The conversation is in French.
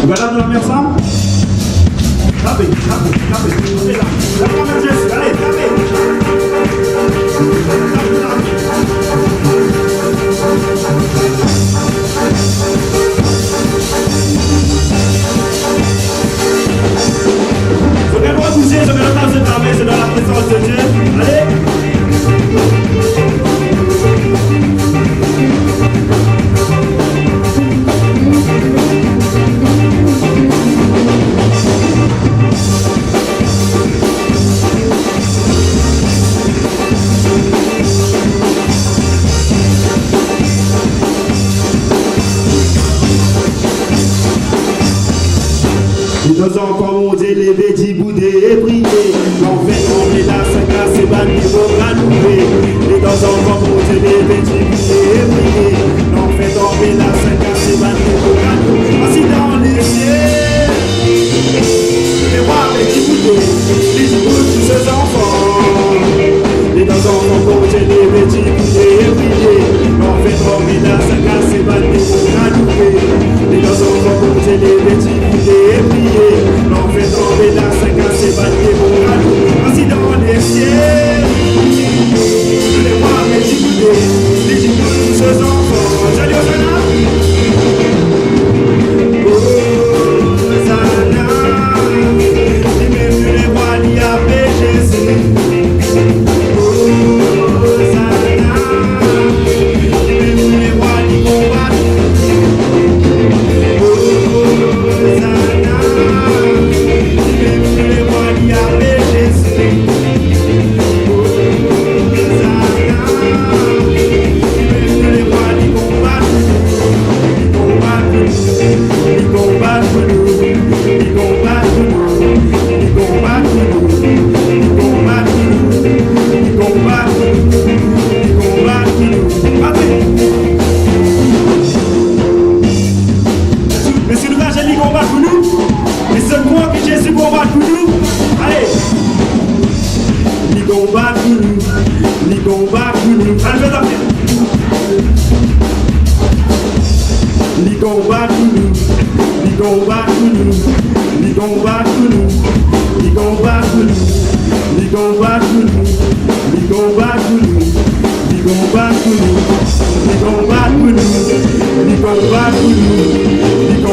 Voilà de la mer ça. Tapez, tapez, tapez. Tapez là. La première geste. Allez, tapez. Je vais pas bouger, je vais le temps de taper, c'est dans la présence de Dieu. Allez. Nos enfants ont élevé, dibouder et prier. L'enfer tomber là, ça casse et banni pour ranouer. Et nos enfants ont élevé, dibouder et prier. L'enfer tomber là, ça casse et banni pour ranouer. Ainsi dans les cieux, les rois et dibouder, les dibouder tous ces enfants. Et nos enfants ont élevé, dibouder et prier. L'enfer tomber là, ça casse et banni pour ranouer. Et nos enfants ont élevé, dibouder et prier. L'on fait tomber la 50 c'est battu pour nous. Ainsi dans les cieux, les rois et les Djiboutis, tous ces enfants. Salut Hosanna. Hosanna. Et même les rois n'y avaient Jésus. Hosanna. Et même les rois n'y combattent. We